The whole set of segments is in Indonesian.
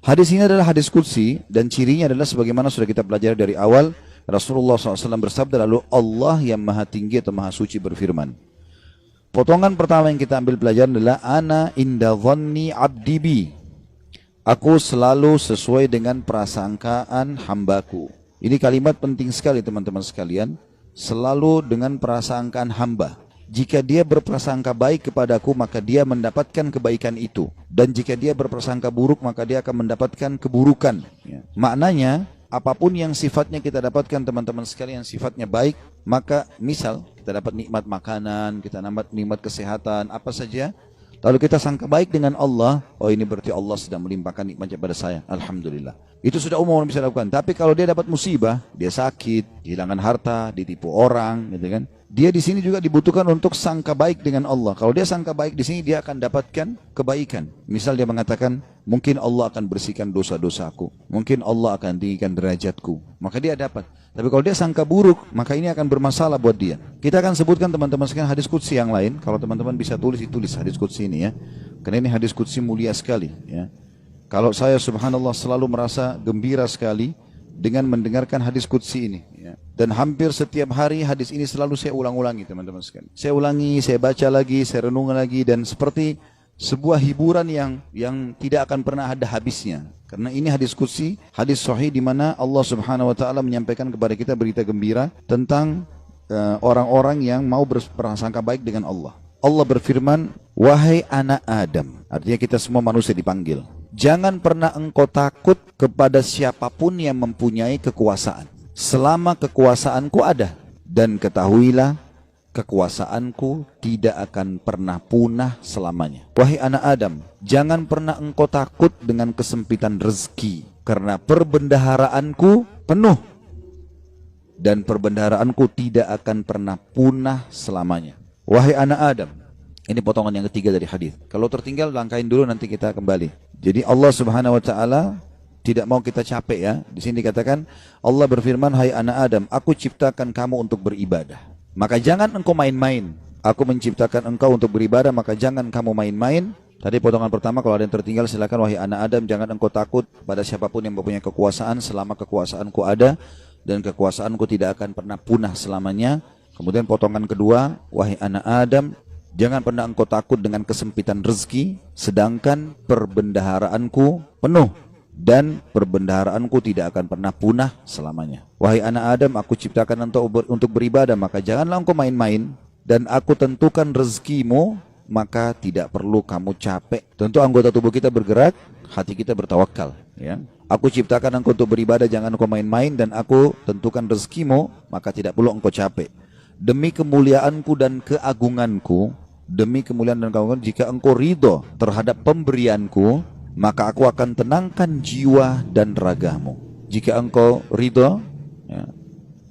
Hadis ini adalah hadis qudsi dan cirinya adalah sebagaimana sudah kita pelajari dari awal. Rasulullah SAW bersabda, lalu Allah yang maha tinggi atau maha suci berfirman. Potongan pertama yang kita ambil pelajaran adalah ana inda dhanni abdi bi. Aku selalu sesuai dengan prasangkaan hambaku. Ini kalimat penting sekali teman-teman sekalian. Selalu dengan prasangkaan hamba. Jika dia berprasangka baik kepadaku, maka dia mendapatkan kebaikan itu. Dan jika dia berprasangka buruk, maka dia akan mendapatkan keburukan. Ya. Maknanya, apapun yang sifatnya kita dapatkan teman-teman sekalian, sifatnya baik, maka misal kita dapat nikmat makanan, kita dapat nikmat kesehatan, apa saja. Lalu kita sangka baik dengan Allah, oh ini berarti Allah sedang melimpahkan nikmatnya pada saya. Alhamdulillah. Itu sudah umum orang bisa lakukan. Tapi kalau dia dapat musibah, dia sakit, kehilangan harta, ditipu orang, gitu kan. Dia di sini juga dibutuhkan untuk sangka baik dengan Allah. Kalau dia sangka baik di sini, dia akan dapatkan kebaikan. Misal dia mengatakan, mungkin Allah akan bersihkan dosa-dosaku, mungkin Allah akan tinggikan derajatku, maka dia dapat. Tapi kalau dia sangka buruk, maka ini akan bermasalah buat dia. Kita akan sebutkan teman-teman sekalian hadis qudsi yang lain. Kalau teman-teman bisa tulis, ditulis hadis qudsi ini ya. Karena ini hadis qudsi mulia sekali ya. Kalau saya subhanallah selalu merasa gembira sekali dengan mendengarkan hadis qudsi ini ya. Dan hampir setiap hari hadis ini selalu saya ulang-ulangi teman-teman sekalian. Saya ulangi, saya baca lagi, saya renung lagi, dan seperti sebuah hiburan yang tidak akan pernah ada habisnya. Karena ini hadis qudsi, hadis sahih di mana Allah Subhanahu wa taala menyampaikan kepada kita berita gembira tentang orang-orang yang mau berprasangka baik dengan Allah. Allah berfirman, wahai anak Adam, artinya kita semua manusia dipanggil. Jangan pernah engkau takut kepada siapapun yang mempunyai kekuasaan, selama kekuasaanku ada. Dan ketahuilah, kekuasaanku tidak akan pernah punah selamanya. Wahai anak Adam, jangan pernah engkau takut dengan kesempitan rezeki, karena perbendaharaanku penuh. Dan perbendaharaanku tidak akan pernah punah selamanya. Wahai anak Adam, ini potongan yang ketiga dari hadis. Kalau tertinggal langkahin dulu, nanti kita kembali. Jadi Allah Subhanahu wa taala tidak mau kita capek ya. Di sini dikatakan Allah berfirman, hai anak Adam, aku ciptakan kamu untuk beribadah. Maka jangan engkau main-main. Aku menciptakan engkau untuk beribadah, maka jangan kamu main-main. Tadi potongan pertama, kalau ada yang tertinggal silakan. Wahai anak Adam, jangan engkau takut pada siapapun yang mempunyai kekuasaan, selama kekuasaanku ada, dan kekuasaanku tidak akan pernah punah selamanya. Kemudian potongan kedua, wahai anak Adam, jangan pernah engkau takut dengan kesempitan rezeki, sedangkan perbendaharaanku penuh. Dan perbendaharaanku tidak akan pernah punah selamanya. Wahai anak Adam, aku ciptakan untuk beribadah, maka janganlah engkau main-main. Dan aku tentukan rezekimu, maka tidak perlu kamu capek. Tentu anggota tubuh kita bergerak, hati kita bertawakal ya. Aku ciptakan engkau untuk beribadah, jangan engkau main-main. Dan aku tentukan rezekimu, maka tidak perlu engkau capek. Demi kemuliaanku dan keagunganku, demi kemuliaan dan keagungan, jika engkau ridho terhadap pemberianku, maka aku akan tenangkan jiwa dan ragamu. Jika engkau ridho ya,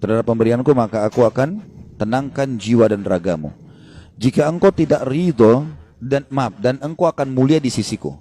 terhadap pemberianku, maka aku akan tenangkan jiwa dan ragamu. Jika engkau tidak ridho dan engkau akan mulia di sisiku.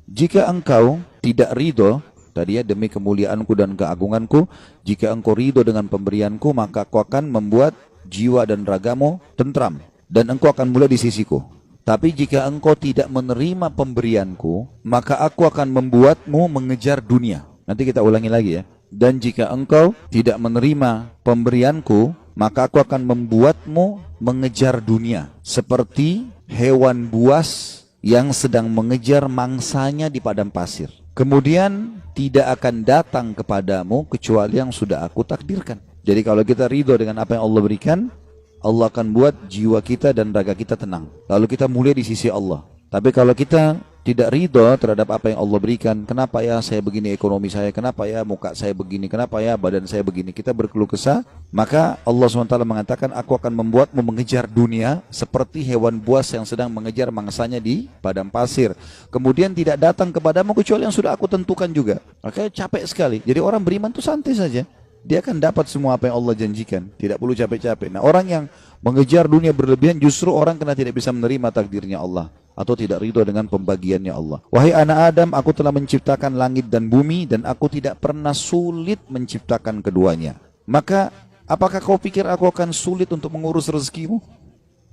Jika engkau tidak ridho, tadi ya, demi kemuliaanku dan keagunganku, jika engkau ridho dengan pemberianku, maka aku akan membuat jiwa dan ragamu tentram, dan engkau akan mulia di sisiku. Tapi jika engkau tidak menerima pemberianku, maka aku akan membuatmu mengejar dunia. Nanti kita ulangi lagi ya. Dan jika engkau tidak menerima pemberianku, maka aku akan membuatmu mengejar dunia. Seperti hewan buas yang sedang mengejar mangsanya di padang pasir. Kemudian tidak akan datang kepadamu kecuali yang sudah aku takdirkan. Jadi kalau kita ridho dengan apa yang Allah berikan, Allah akan buat jiwa kita dan raga kita tenang. Lalu kita mulia di sisi Allah. Tapi kalau kita tidak ridho terhadap apa yang Allah berikan, kenapa ya saya begini ekonomi saya, kenapa ya muka saya begini, kenapa ya badan saya begini, kita berkeluh kesah, maka Allah SWT mengatakan, aku akan membuatmu mengejar dunia seperti hewan buas yang sedang mengejar mangsanya di padang pasir. Kemudian tidak datang kepadamu kecuali yang sudah aku tentukan juga. Makanya capek sekali. Jadi orang beriman itu santai saja. Dia akan dapat semua apa yang Allah janjikan. Tidak perlu capek-capek. Nah, orang yang mengejar dunia berlebihan, justru orang kena tidak bisa menerima takdirnya Allah, atau tidak ridho dengan pembagiannya Allah. Wahai anak Adam, aku telah menciptakan langit dan bumi, dan aku tidak pernah sulit menciptakan keduanya. Maka apakah kau pikir aku akan sulit untuk mengurus rezekimu?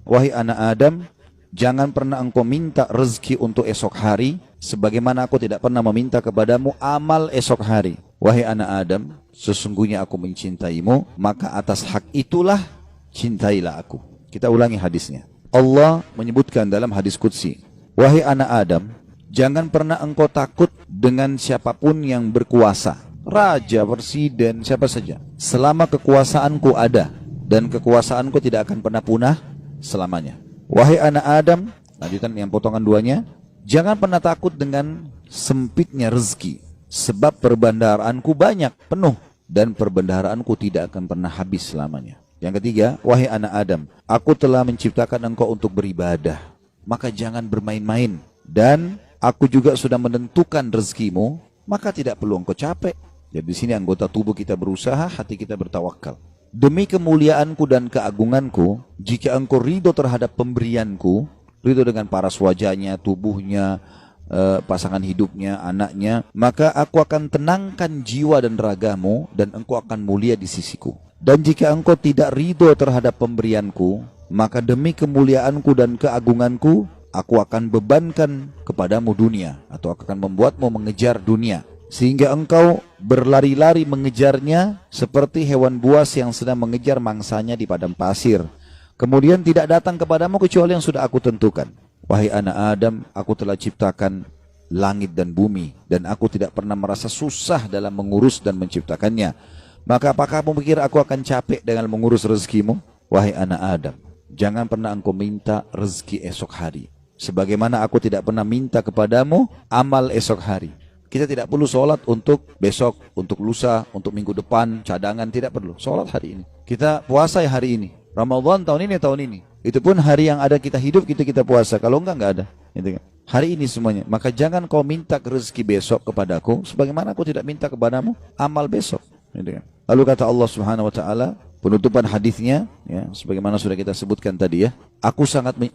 Wahai anak Adam, jangan pernah engkau minta rezeki untuk esok hari, sebagaimana aku tidak pernah meminta kepadamu amal esok hari. Wahai anak Adam, sesungguhnya aku mencintaimu, maka atas hak itulah cintailah aku. Kita ulangi hadisnya. Allah menyebutkan dalam hadis qudsi, wahai anak Adam, jangan pernah engkau takut dengan siapapun yang berkuasa, raja, presiden, siapa saja, selama kekuasaanku ada, dan kekuasaanku tidak akan pernah punah selamanya. Wahai anak Adam, lanjutan yang potongan duanya, jangan pernah takut dengan sempitnya rezeki, sebab perbendaharaanku banyak, penuh, dan perbendaharaanku tidak akan pernah habis selamanya. Yang ketiga, wahai anak Adam, aku telah menciptakan engkau untuk beribadah, maka jangan bermain-main, dan aku juga sudah menentukan rezekimu, maka tidak perlu engkau capek. Jadi di sini anggota tubuh kita berusaha, hati kita bertawakal. Demi kemuliaanku dan keagunganku, jika engkau ridho terhadap pemberianku, ridho dengan paras wajahnya, tubuhnya, pasangan hidupnya, anaknya, maka aku akan tenangkan jiwa dan ragamu, dan engkau akan mulia di sisiku. Dan jika engkau tidak ridho terhadap pemberianku, maka demi kemuliaanku dan keagunganku, aku akan bebankan kepadamu dunia, atau akan membuatmu mengejar dunia, sehingga engkau berlari-lari mengejarnya seperti hewan buas yang sedang mengejar mangsanya di padang pasir. Kemudian tidak datang kepadamu kecuali yang sudah aku tentukan. Wahai anak Adam, aku telah ciptakan langit dan bumi, dan aku tidak pernah merasa susah dalam mengurus dan menciptakannya. Maka apakah kamu pikir aku akan capek dengan mengurus rezekimu? Wahai anak Adam, jangan pernah engkau minta rezeki esok hari, sebagaimana aku tidak pernah minta kepadamu amal esok hari. Kita tidak perlu sholat untuk besok, untuk lusa, untuk minggu depan, cadangan, tidak perlu. Sholat hari ini. Kita puasa ya hari ini. Ramadan tahun ini. Itu pun hari yang ada kita hidup, kita puasa. Kalau enggak ada. Gitu kan. Hari ini semuanya. Maka jangan kau minta rezeki besok kepadaku, sebagaimana aku tidak minta kepadamu amal besok. Gitu kan. Lalu kata Allah Subhanahu Wa Taala, penutupan hadisnya, ya, sebagaimana sudah kita sebutkan tadi ya.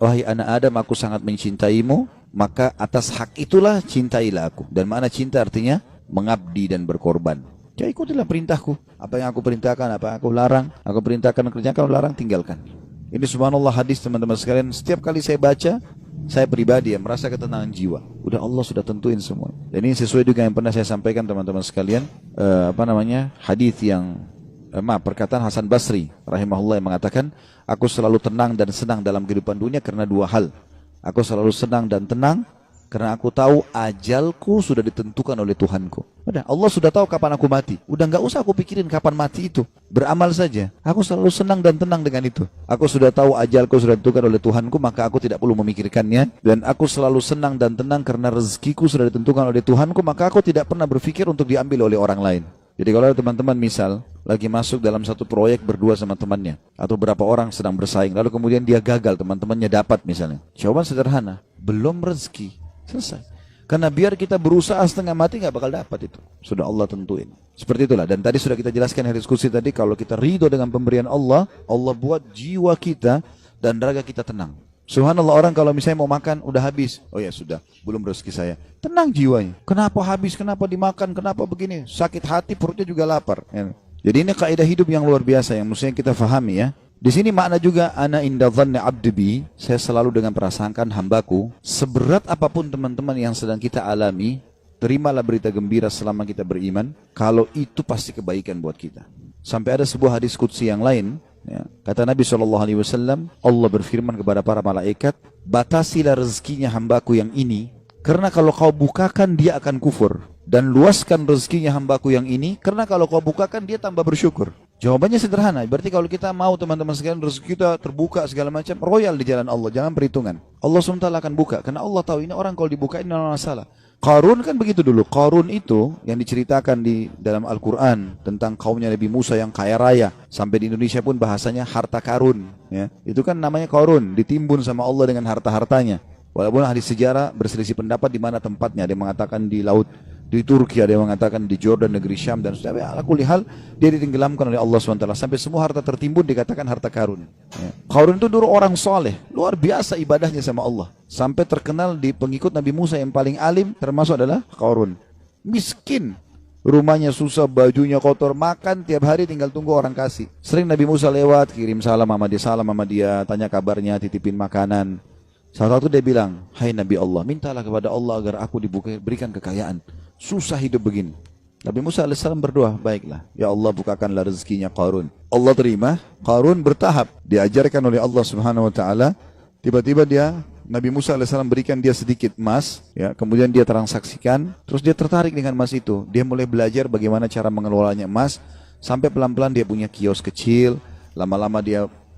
Wahai anak Adam, aku sangat mencintaimu, maka atas hak itulah cintailah aku. Dan makna cinta artinya mengabdi dan berkorban. Ya ikutilah perintahku. Apa yang aku perintahkan, apa yang aku larang, aku perintahkan kerjakan, larang tinggalkan. Ini subhanallah hadis teman-teman sekalian. Setiap kali saya baca, saya pribadi ya merasa ketenangan jiwa. Udah Allah sudah tentuin semua. Dan ini sesuai juga yang pernah saya sampaikan teman-teman sekalian. Hadis yang perkataan Hasan Basri rahimahullah yang mengatakan, aku selalu tenang dan senang dalam kehidupan dunia karena dua hal. Aku selalu senang dan tenang karena aku tahu ajalku sudah ditentukan oleh Tuhanku. Udah, Allah sudah tahu kapan aku mati. Udah nggak usah aku pikirin kapan mati itu. Beramal saja. Aku selalu senang dan tenang dengan itu. Aku sudah tahu ajalku sudah ditentukan oleh Tuhanku, maka aku tidak perlu memikirkannya. Dan aku selalu senang dan tenang karena rezekiku sudah ditentukan oleh Tuhanku, maka aku tidak pernah berpikir untuk diambil oleh orang lain. Jadi kalau teman-teman misal lagi masuk dalam satu proyek berdua sama temannya, atau berapa orang sedang bersaing, lalu kemudian dia gagal, teman-temannya dapat misalnya. Jawaban sederhana, belum rezeki, selesai. Karena biar kita berusaha setengah mati nggak bakal dapat itu. Sudah Allah tentuin. Seperti itulah. Dan tadi sudah kita jelaskan di diskusi tadi, kalau kita ridho dengan pemberian Allah, Allah buat jiwa kita dan raga kita tenang. Subhanallah, orang kalau misalnya mau makan udah habis, oh ya sudah, belum rezeki saya. Tenang jiwanya. Kenapa habis? Kenapa dimakan? Kenapa begini? Sakit hati, perutnya juga lapar. Ya. Jadi ini kaidah hidup yang luar biasa yang mestinya kita fahami ya. Di sini makna juga ana inda dhanni abdi bi, saya selalu dengan prasangkaan hambaku. Seberat apapun teman-teman yang sedang kita alami, terimalah berita gembira selama kita beriman, kalau itu pasti kebaikan buat kita. Sampai ada sebuah hadis qudsi yang lain, ya, kata Nabi SAW, Allah berfirman kepada para malaikat, batasilah rezekinya hambaku yang ini, karena kalau kau bukakan dia akan kufur. Dan luaskan rezekinya hambaku yang ini, karena kalau kau bukakan dia tambah bersyukur. Jawabannya sederhana, berarti kalau kita mau teman-teman sekalian rezeki kita terbuka segala macam, royal di jalan Allah, jangan perhitungan. Allah SWT akan buka, karena Allah tahu ini orang kalau dibukain tidak masalah. Qarun kan begitu dulu. Qarun itu yang diceritakan di dalam Al-Quran tentang kaumnya Nabi Musa yang kaya raya. Sampai di Indonesia pun bahasanya harta karun. Ya. Itu kan namanya Qarun, ditimbun sama Allah dengan harta-hartanya. Walaupun ahli sejarah berselisih pendapat di mana tempatnya. Ada yang mengatakan di laut, di Turki, ada yang mengatakan di Jordan, negeri Syam, dan sebagainya. Ala kulli hal, dia ditenggelamkan oleh Allah SWT. Sampai semua harta tertimbun dikatakan harta karun. Ya. Qarun itu dulu orang soleh, luar biasa ibadahnya sama Allah. Sampai terkenal di pengikut Nabi Musa yang paling alim, termasuk adalah Qarun. Miskin, rumahnya susah, bajunya kotor, makan tiap hari tinggal tunggu orang kasih. Sering Nabi Musa lewat, kirim salam sama dia, tanya kabarnya, titipin makanan. Salah satu dia bilang, hai Nabi Allah, mintalah kepada Allah agar aku diberikan kekayaan. Susah hidup begini. Nabi Musa alaihissalam berdoa, baiklah, ya Allah bukakanlah rezekinya Qarun. Allah terima, Qarun bertahap, diajarkan oleh Allah Subhanahu Wa Taala. Tiba-tiba Nabi Musa alaihissalam berikan dia sedikit emas, ya, kemudian dia transaksikan, terus dia tertarik dengan emas itu. Dia mulai belajar bagaimana cara mengelolanya emas, sampai pelan-pelan dia punya kios kecil, lama-lama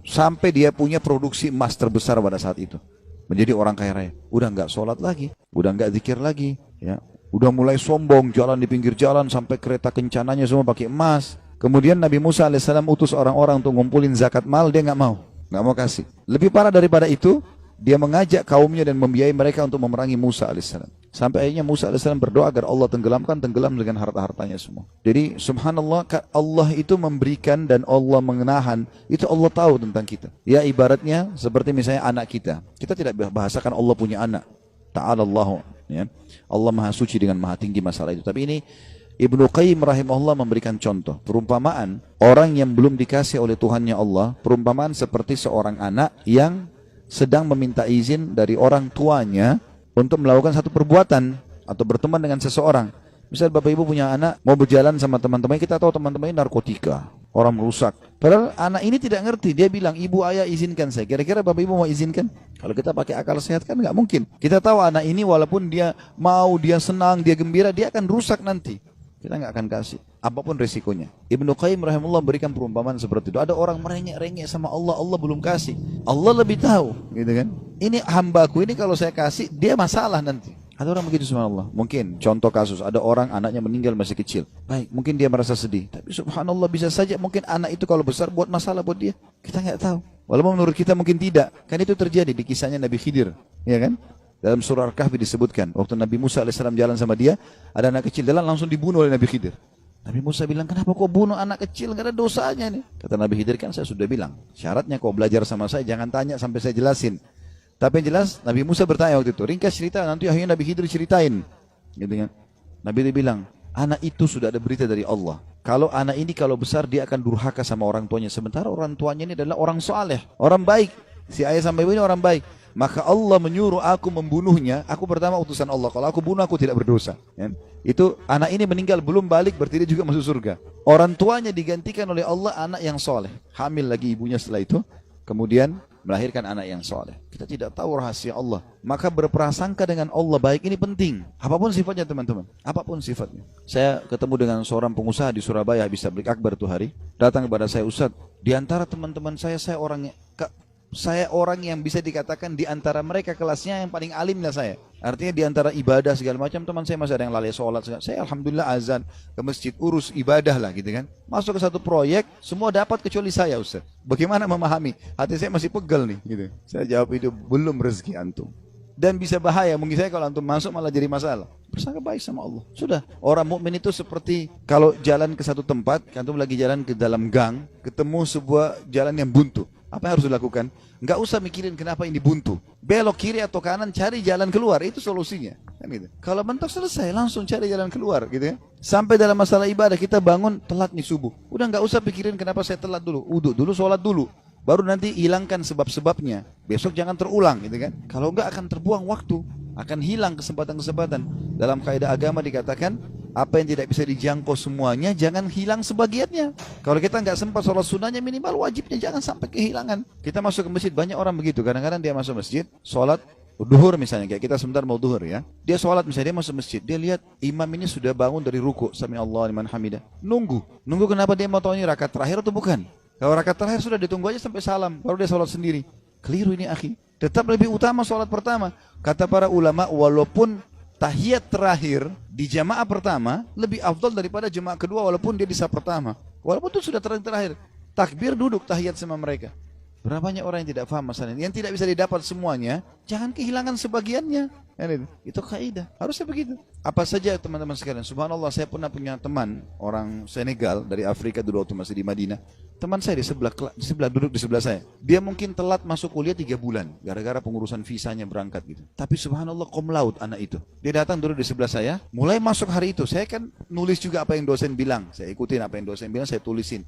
sampai dia punya produksi emas terbesar pada saat itu. Menjadi orang kaya raya. Udah nggak sholat lagi, udah nggak zikir lagi, ya. Udah mulai sombong, jalan di pinggir jalan sampai kereta kencananya semua pakai emas. Kemudian Nabi Musa alaihissalam utus orang-orang untuk ngumpulin zakat mal, dia nggak mau kasih. Lebih parah daripada itu, dia mengajak kaumnya dan membiayai mereka untuk memerangi Musa alaihissalam. Sampai akhirnya Musa alaihissalam berdoa agar Allah tenggelam dengan harta-hartanya semua. Jadi subhanallah, Allah itu memberikan dan Allah menahan, itu Allah tahu tentang kita. Ya ibaratnya seperti misalnya anak kita. Kita tidak bahasakan Allah punya anak. Ta'ala Allah, ya. Allah maha suci dengan maha tinggi masalah itu. Tapi ini Ibnu Qayyim rahimahullah memberikan contoh. Perumpamaan orang yang belum dikasih oleh Tuhannya Allah, perumpamaan seperti seorang anak yang sedang meminta izin dari orang tuanya untuk melakukan satu perbuatan atau berteman dengan seseorang. Misal bapak ibu punya anak, mau berjalan sama teman-teman, kita tahu teman-teman ini narkotika, orang merusak. Padahal anak ini tidak ngerti, dia bilang, ibu ayah izinkan saya. Kira-kira bapak ibu mau izinkan? Kalau kita pakai akal sehat kan nggak mungkin. Kita tahu anak ini walaupun dia mau, dia senang, dia gembira, dia akan rusak nanti. Kita nggak akan kasih, apapun resikonya. Ibnu Qayyim rahimahullah berikan perumpamaan seperti itu. Ada orang merengek-rengek sama Allah, Allah belum kasih. Allah lebih tahu, gitu kan? Ini hambaku ini kalau saya kasih, dia masalah nanti. Ada orang begitu subhanallah. Mungkin contoh kasus, ada orang anaknya meninggal masih kecil. Baik, mungkin dia merasa sedih. Tapi subhanallah bisa saja mungkin anak itu kalau besar buat masalah buat dia. Kita nggak tahu. Walaupun menurut kita mungkin tidak. Kan itu terjadi di kisahnya Nabi Khidir, ya kan? Dalam surah Al-Kahfi disebutkan, waktu Nabi Musa alaihissalam jalan sama dia, ada anak kecil jalan langsung dibunuh oleh Nabi Khidir. Nabi Musa bilang, kenapa kau bunuh anak kecil? Gak ada dosanya nih. Kata Nabi Khidir, kan saya sudah bilang, syaratnya kau belajar sama saya, jangan tanya sampai saya jelasin. Tapi yang jelas, Nabi Musa bertanya waktu itu, ringkas cerita, nanti akhirnya Nabi Khidir ceritain. Gitu kan? Nabi Khidir bilang, anak itu sudah ada berita dari Allah. Kalau anak ini kalau besar, dia akan durhaka sama orang tuanya. Sementara orang tuanya ini adalah orang soleh, orang baik. Si ayah sama ibu ini orang baik. Maka Allah menyuruh aku membunuhnya. Aku pertama utusan Allah. Kalau aku bunuh, aku tidak berdosa. Ya? Itu anak ini meninggal belum balik, berarti dia juga masuk surga. Orang tuanya digantikan oleh Allah anak yang soleh. Hamil lagi ibunya setelah itu. Kemudian melahirkan anak yang soleh. Kita tidak tahu rahasia Allah. Maka berprasangka dengan Allah baik ini penting. Apapun sifatnya teman-teman. Apapun sifatnya. Saya ketemu dengan seorang pengusaha di Surabaya habis tablik akbar tuh hari. Datang kepada saya, Ustaz, di antara teman-teman saya orang yang bisa dikatakan di antara mereka kelasnya yang paling alim lah saya. Artinya di antara ibadah segala macam teman saya masih ada yang lalai sholat. Saya alhamdulillah azan ke masjid, urus ibadah lah gitu kan. Masuk ke satu proyek, semua dapat kecuali saya Ustaz. Bagaimana memahami? Hati saya masih pegel nih gitu. Saya jawab itu belum rezeki antum. Dan bisa bahaya, mungkin saya kalau antum masuk malah jadi masalah. Bersangka baik sama Allah. Sudah, orang mukmin itu seperti kalau jalan ke satu tempat, antum lagi jalan ke dalam gang, ketemu sebuah jalan yang buntu. Apa yang harus dilakukan? Nggak usah mikirin kenapa ini buntu. Belok kiri atau kanan, cari jalan keluar. Itu solusinya. Kan gitu. Kalau mentok selesai, langsung cari jalan keluar. Gitu ya. Sampai dalam masalah ibadah, kita bangun telat nih subuh. Udah nggak usah pikirin kenapa saya telat dulu. Uduk dulu, sholat dulu. Baru nanti hilangkan sebab-sebabnya. Besok jangan terulang. Gitu kan. Kalau nggak akan terbuang waktu. Akan hilang kesempatan-kesempatan. Dalam kaidah agama dikatakan, apa yang tidak bisa dijangkau semuanya, jangan hilang sebagiannya. Kalau kita nggak sempat sholat sunnahnya, minimal wajibnya jangan sampai kehilangan. Kita masuk ke masjid, banyak orang begitu. Kadang-kadang dia masuk masjid, sholat duhur misalnya, kayak kita sebentar mau duhur ya. Dia sholat misalnya, dia masuk masjid, dia lihat imam ini sudah bangun dari ruku, sami Allah liman hamidah. Nunggu kenapa dia mau tahu ini rakaat terakhir atau bukan? Kalau rakaat terakhir sudah ditunggu aja sampai salam, baru dia sholat sendiri. Keliru ini akhi. Tetap lebih utama sholat pertama. Kata para ulama, walaupun tahiyat terakhir di jamaah pertama lebih afdal daripada jamaah kedua walaupun dia di saf pertama. Walaupun itu sudah terakhir. Takbir duduk tahiyat sama mereka. Berapa banyak orang yang tidak paham masalah ini. Yang tidak bisa didapat semuanya, jangan kehilangan sebagiannya. Itu kaidah. Harusnya begitu. Apa saja teman-teman sekalian. Subhanallah, saya pernah punya teman orang Senegal dari Afrika dulu waktu masih di Madinah. Teman saya di sebelah duduk di sebelah saya. Dia mungkin telat masuk kuliah 3 bulan gara-gara pengurusan visanya berangkat gitu. Tapi subhanallah cum laude anak itu. Dia datang duduk di sebelah saya. Mulai masuk hari itu, saya kan nulis juga apa yang dosen bilang. Saya ikutin apa yang dosen bilang, saya tulisin.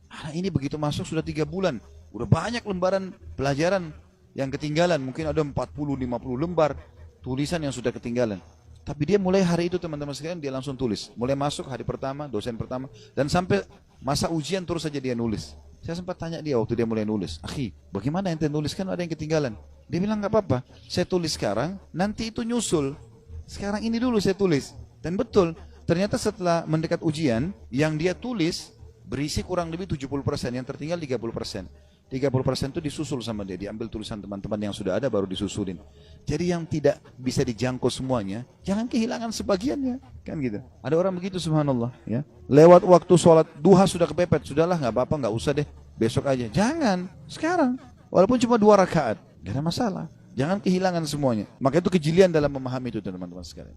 Anak ini begitu masuk sudah 3 bulan. Udah banyak lembaran pelajaran. Yang ketinggalan mungkin ada 40-50 lembar tulisan yang sudah ketinggalan. Tapi dia mulai hari itu teman-teman sekalian dia langsung tulis. Mulai masuk hari pertama, dosen pertama, dan sampai masa ujian terus saja dia nulis. Saya sempat tanya dia waktu dia mulai nulis, "Akhi, bagaimana ente nulis, kan ada yang ketinggalan?" Dia bilang, "Nggak apa-apa, saya tulis sekarang, nanti itu nyusul. Sekarang ini dulu saya tulis." Dan betul, ternyata setelah mendekat ujian, yang dia tulis berisi kurang lebih 70%, yang tertinggal 30%. 30% itu disusul sama dia, diambil tulisan teman-teman yang sudah ada baru disusulin. Jadi yang tidak bisa dijangkau semuanya, jangan kehilangan sebagiannya, kan gitu. Ada orang begitu, subhanallah, ya. Lewat waktu sholat duha sudah kepepet, sudahlah nggak apa-apa, nggak usah deh, besok aja. Jangan, sekarang, walaupun cuma 2 rakaat, gak ada masalah. Jangan kehilangan semuanya. Maka itu kejelian dalam memahami itu teman-teman sekalian.